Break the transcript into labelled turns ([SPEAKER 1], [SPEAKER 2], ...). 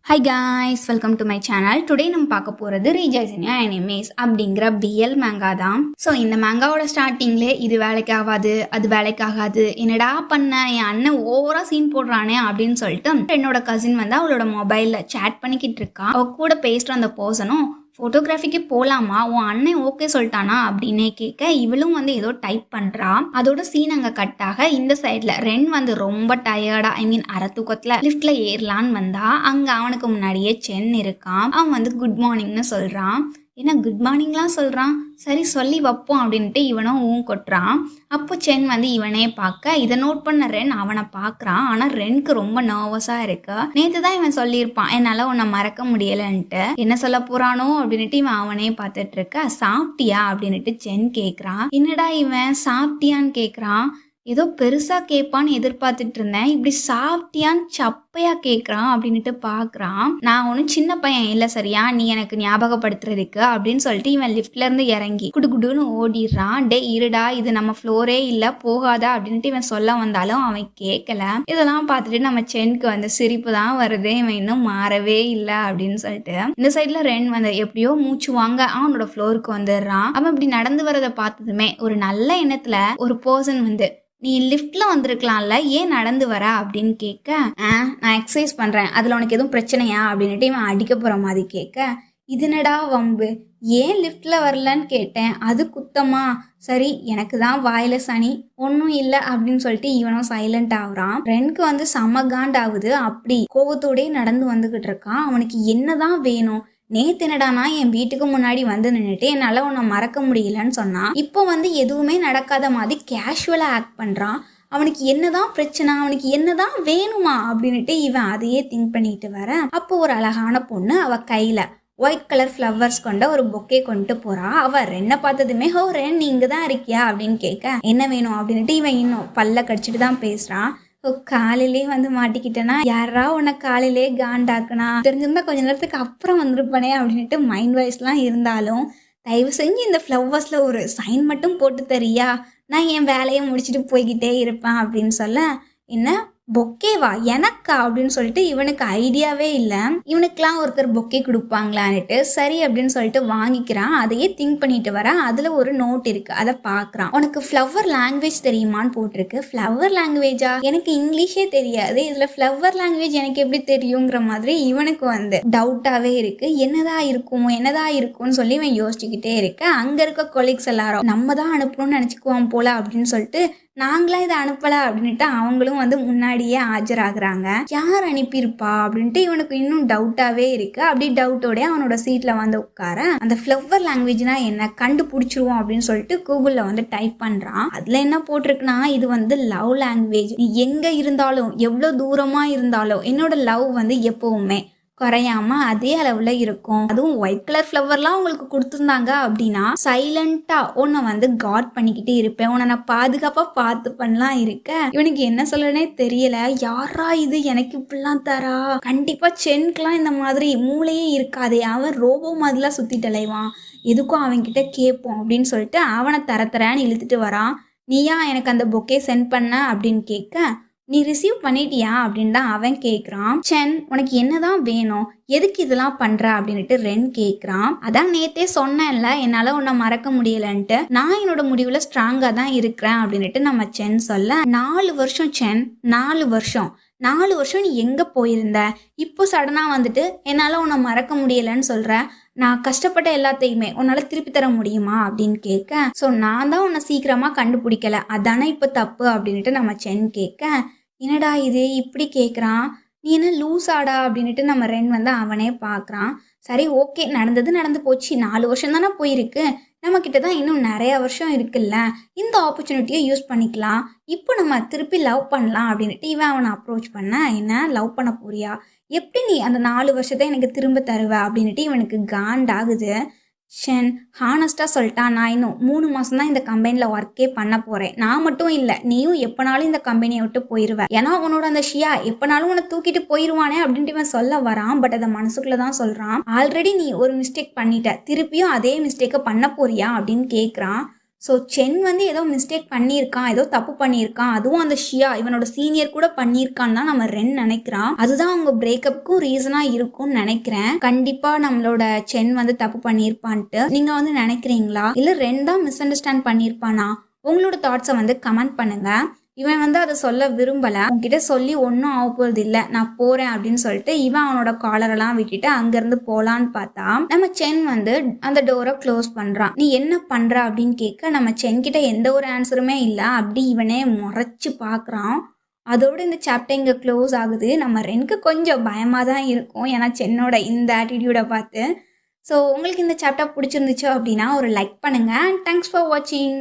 [SPEAKER 1] High guys, welcome to my channel. Today நம்ம பார்க்க போகிறது ரீஜைசனியா எனிமேஸ் அப்படிங்கிற பிஎல் மேங்கா தான். ஸோ இந்த மேங்காவோட ஸ்டார்டிங்லே இது வேலைக்கு ஆகாது, அது வேலைக்கு ஆகாது, என்னடா பண்ண, என் அண்ணன் ஓவரா சீன் போடுறானே அப்படின்னு சொல்லிட்டு என்னோட கசின் வந்து அவளோட மொபைலில் சேட் பண்ணிக்கிட்டு இருக்கா. அவ கூட பேசுகிற அந்த பர்சனும் ஃபோட்டோகிராஃபிக்கு போகலாமா, உன் அண்ணன் ஓகே சொல்லிட்டானா அப்படின்னே கேட்க இவளும் வந்து ஏதோ டைப் பண்ணுறா. அதோட சீன் அங்கே கட்டாக இந்த சைடில் ரென் வந்து ரொம்ப டயர்டா, அரை தூக்கத்தில் லிஃப்டில் ஏறலான்னு வந்தா அங்கே அவனுக்கு முன்னாடியே சென் இருக்கான். அவன் வந்து குட் மார்னிங்னு சொல்கிறான். என்ன குட் மார்னிங்லாம் சொல்கிறான், சரி சொல்லி வைப்போம் அப்படின்ட்டு இவனும் கொட்டுறான். அப்போ சென் வந்து இவனே பார்க்க இதை நோட் பண்ண ரென் அவனை பார்க்குறான். ஆனால் ரென்க்கு ரொம்ப நர்வஸாக இருக்கு. நேற்று தான் இவன் சொல்லியிருப்பான் என்னால் உன்னை மறக்க முடியலைன்ட்டு. என்ன சொல்ல போகிறானோ அப்படின்ட்டு இவன் அவனே பார்த்துட்டு இருக்க. சாப்பிட்டியா அப்படின்ட்டு சென் கேட்குறான். என்னடா இவன் சாப்பிட்டியான்னு கேட்குறான். ஏதோ பெருசாக கேட்பான்னு எதிர்பார்த்துட்டு இருந்தேன், இப்படி சாப்பிட்டியான்னு சப்பையா கேட்குறான் அப்படின்ட்டு பார்க்குறான். நான் ஒன்றும் சின்ன பையன் இல்லை சரியா, நீ எனக்கு ஞாபகப்படுத்துறதுக்கு அப்படின்னு சொல்லிட்டு இவன் லிஃப்ட்லேருந்து இறங்கி குடுகுடுன்னு ஓடிடுறான். டே இருடா, இது நம்ம ஃப்ளோரே இல்லை, போகாதா அப்படின்ட்டு இவன் சொல்ல வந்தாலும் அவன் கேட்கல. இதெல்லாம் பார்த்துட்டு நம்ம சென்க்கு வந்து சிரிப்பு தான் வருது, இவன் இன்னும் மாறவே இல்லை அப்படின்னு சொல்லிட்டு. இந்த சைடில் ரென் வந்து எப்படியோ மூச்சு வாங்க அவனோட ஃப்ளோருக்கு வந்துடுறான். அவன் இப்படி நடந்து வரதை பார்த்ததுமே ஒரு நல்ல எண்ணத்தில் ஒரு பர்சன் வந்து நீ லிஃப்ட்ல வந்திருக்கலாம்ல, ஏன் நடந்து வர அப்படின்னு கேட்க நான் எக்ஸசைஸ் பண்றேன், அதுல உனக்கு எதுவும் பிரச்சனையா அப்படின்ட்டு இவன் அடிக்க போற மாதிரி கேட்க இதுனடா வம்பு, ஏன் லிஃப்ட்ல வரலன்னு கேட்டேன், அது குத்தமா, சரி எனக்கு தான் வாயில சனி, ஒன்றும் இல்லை அப்படின்னு சொல்லிட்டு இவனும் சைலண்ட் ஆகுறான். ரென்க்கு வந்து செம காண்ட் ஆகுது. அப்படி கோவத்தோடே நடந்து வந்துகிட்டு இருக்கான். அவனுக்கு என்னதான் வேணும், நேத்து என்னடானா என் வீட்டுக்கு முன்னாடி வந்து நின்றுட்டு என்னால் உன்னை மறக்க முடியலன்னு சொன்னான். இப்போ வந்து எதுவுமே நடக்காத மாதிரி கேஷுவலாக ஆக்ட் பண்ணுறான். அவனுக்கு என்னதான் பிரச்சனை, அவனுக்கு என்னதான் வேணுமா அப்படின்ட்டு இவன் அதையே திங்க் பண்ணிட்டு வர. அப்போ ஒரு அழகான பொண்ணு அவ கையில் ஒயிட் கலர் ஃப்ளவர்ஸ் கொண்ட ஒரு பொக்கே கொண்டு போறா. அவ ரென்னை பார்த்ததுமே ஹோ ரென் நீ இங்கே தான் இருக்கியா அப்படின்னு கேட்க என்ன வேணும் அப்படின்ட்டு இவன் இன்னும் பல்ல கடிச்சிட்டு தான் பேசுறான். காலையிலே வந்து மாட்டிக்கிட்டேன்னா யாரா உன்னை காலையிலே காண்டாக்குனா, தெரிஞ்சிருந்தா கொஞ்ச நேரத்துக்கு அப்புறம் வந்திருப்பானே அப்படின்ட்டு மைண்ட் வாய்ஸ்லாம் இருந்தாலும் தயவு செஞ்சு இந்த ஃப்ளவர்ஸில் ஒரு சைன் மட்டும் போட்டு தரியா, நான் என் வேலையை முடிச்சுட்டு போய்கிட்டே இருப்பேன் அப்படின்னு சொல்ல என்ன பொக்கேவா எனக்கா அப்படின்னு சொல்லிட்டு இவனுக்கு ஐடியாவே இல்லை. இவனுக்கெல்லாம் ஒருத்தர் பொக்கே கொடுப்பாங்களான்னுட்டு சரி அப்படின்னு சொல்லிட்டு வாங்கிக்கிறான். அதையே திங்க் பண்ணிட்டு வர அதில் ஒரு நோட் இருக்கு, அதை பார்க்குறான். உனக்கு ஃப்ளவர் லாங்குவேஜ் தெரியுமான்னு போட்டிருக்கு. ஃப்ளவர் லாங்குவேஜா, எனக்கு இங்கிலீஷே தெரியாது, இதில் ஃப்ளவர் லாங்குவேஜ் எனக்கு எப்படி தெரியுங்கிற மாதிரி இவனுக்கு வந்து டவுட்டாகவே இருக்கு. என்னதான் இருக்கும்னு சொல்லி இவன் யோசிச்சுக்கிட்டே இருக்கு. அங்கே இருக்க கொலீக்ஸ் எல்லாரும் நம்ம தான் அனுப்பணும்னு நினச்சிக்குவோம் போல அப்படின்னு சொல்லிட்டு நாங்களாம் இதை அனுப்பலை அப்படின்ட்டு அவங்களும் வந்து முன்னாடியே ஆஜராகிறாங்க. யார் அனுப்பியிருப்பா அப்படின்ட்டு இவனுக்கு இன்னும் டவுட்டாகவே இருக்கு. அப்படி டவுட்டோட அவனோட சீட்டில் வந்து உட்கார அந்த ஃப்ளவர் லாங்குவேஜ்னா என்ன கண்டுபிடிச்சிருவோம் அப்படின்னு சொல்லிட்டு கூகுளில் வந்து டைப் பண்ணுறான். அதில் என்ன போட்டிருக்குன்னா இது வந்து லவ் லாங்குவேஜ், நீ எங்கே இருந்தாலும் எவ்வளோ தூரமாக இருந்தாலும் என்னோட லவ் வந்து எப்போவுமே குறையாம அதே அளவுல இருக்கும். அதுவும் ஒயிட் கலர் ஃப்ளவர்லாம் உங்களுக்கு கொடுத்துருந்தாங்க அப்படின்னா சைலண்டா உன்னை வந்து காட் பண்ணிக்கிட்டே இருப்பேன், உன்னை நான் பாதுகாப்பா பார்த்து பண்ணலாம் இருக்க. இவனுக்கு என்ன சொல்லனே தெரியல. யாரா இது எனக்கு இப்படிலாம் தரா, கண்டிப்பா சென்க்குலாம் இந்த மாதிரி மூளையே இருக்காதே, அவன் ரோபோ மாதிரிலாம் சுத்திட்டு அலைவான், எதுக்கும் அவன்கிட்ட கேட்போம் அப்படின்னு சொல்லிட்டு அவனை தரன்னு இழுத்துட்டு வரான். நீயா எனக்கு அந்த பொக்கே சென்ட் பண்ண அப்படின்னு கேட்க நீ ரிசீவ் பண்ணிட்டியா அப்படின்னு தான் அவன் கேட்குறான். சென் உனக்கு என்னதான் வேணும், எதுக்கு இதெல்லாம் பண்ற அப்படின்ட்டு ரென் கேட்குறான். அதான் நேத்தே சொன்னேன்ல என்னால் உன்னை மறக்க முடியலன்ட்டு, நான் என்னோட முடிவில் ஸ்ட்ராங்காக தான் இருக்கிறேன் அப்படின்ட்டு நம்ம சென் சொல்ல 4 வருஷம் சென், 4 வருஷம் நீ எங்கே போயிருந்த, இப்போ சடனாக வந்துட்டு என்னால் உன்னை மறக்க முடியலைன்னு சொல்கிற, நான் கஷ்டப்பட்ட எல்லாத்தையுமே உன்னால் திருப்பி தர முடியுமா அப்படின்னு கேட்க ஸோ நான் தான் உன்னை சீக்கிரமாக கண்டுபிடிக்கல, அதானே இப்போ தப்பு அப்படின்ட்டு நம்ம சென் கேட்க என்னடா இது இப்படி கேட்குறான், நீ என்ன லூஸ் ஆடா அப்படின்ட்டு நம்ம ரென் வந்து அவனே பார்க்குறான். சரி ஓகே, நடந்து போச்சு, 4 வருஷம் தானே போயிருக்கு, நம்மக்கிட்ட தான் இன்னும் நிறைய வருஷம் இருக்குல்ல, இந்த ஆப்பர்ச்சுனிட்டியை யூஸ் பண்ணிக்கலாம், இப்போ நம்ம திருப்பி லவ் பண்ணலாம் அப்படின்ட்டு இவன் அவனை அப்ரோச் பண்ண என்ன லவ் பண்ண போறியா, எப்படி நீ அந்த 4 வருஷத்தை எனக்கு திரும்ப தருவ அப்படின்ட்டு இவனுக்கு காண்டாகுது. ஷென் ஹானஸ்டாக சொல்லிட்டான், நான் இன்னும் 3 மாதம் தான் இந்த கம்பெனியில் ஒர்க்கே பண்ண போகிறேன், நான் மட்டும் இல்லை நீயும் எப்போனாலும் இந்த கம்பெனியை விட்டு போயிடுவேன், ஏன்னா உன்னோட அந்த ஷியா எப்போனாலும் உன்னை தூக்கிட்டு போயிடுவானே அப்படின்ட்டு இவன் சொல்ல வரான். பட் அதை மனசுக்குள்ளே தான் சொல்கிறான். ஆல்ரெடி நீ ஒரு மிஸ்டேக் பண்ணிட்ட, திருப்பியும் அதே மிஸ்டேக்கை பண்ண போறியா அப்படின்னு கேட்குறான். ஸோ சென் வந்து ஏதோ மிஸ்டேக் பண்ணியிருக்கான், ஏதோ தப்பு பண்ணியிருக்கான், அதுவும் அந்த ஷியா இவனோட சீனியர் கூட பண்ணியிருக்கான்னு தான் நம்ம ரென் நினைக்கிறான். அதுதான் அவங்க பிரேக்கப்புக்கும் ரீசனாக இருக்கும்னு நினைக்கிறேன். கண்டிப்பாக நம்மளோட சென் வந்து தப்பு பண்ணியிருப்பான்ட்டு நீங்கள் வந்து நினைக்கிறீங்களா, இல்லை ரென் தான் மிஸ் அண்டர்ஸ்டாண்ட் பண்ணியிருப்பானா? உங்களோட தாட்ஸை வந்து கமெண்ட் பண்ணுங்க. இவன் வந்து அதை சொல்ல விரும்பலை, உங்ககிட்ட சொல்லி ஒன்றும் ஆக போகிறது இல்லை, நான் போகிறேன் அப்படின்னு சொல்லிட்டு இவன் அவனோட காலரெல்லாம் விட்டுட்டு அங்கேருந்து போகலான்னு பார்த்தா நம்ம சென் வந்து அந்த டோரை க்ளோஸ் பண்ணுறான். நீ என்ன பண்ணுற அப்படின்னு கேட்க நம்ம சென் கிட்ட எந்த ஒரு ஆன்சருமே இல்லை. அப்படி இவனே முறைச்சி பார்க்குறான். அதோடு இந்த சாப்டர் இங்கே க்ளோஸ் ஆகுது. நம்ம ரெனுக்கு கொஞ்சம் பயமாக தான் இருக்கும், ஏன்னா சென்னோட இந்த ஆட்டிடியூடை பார்த்து. ஸோ உங்களுக்கு இந்த சாப்டர் பிடிச்சிருந்துச்சு அப்படின்னா ஒரு லைக் பண்ணுங்கள். அண்ட் தேங்க்ஸ் ஃபார் வாட்சிங்.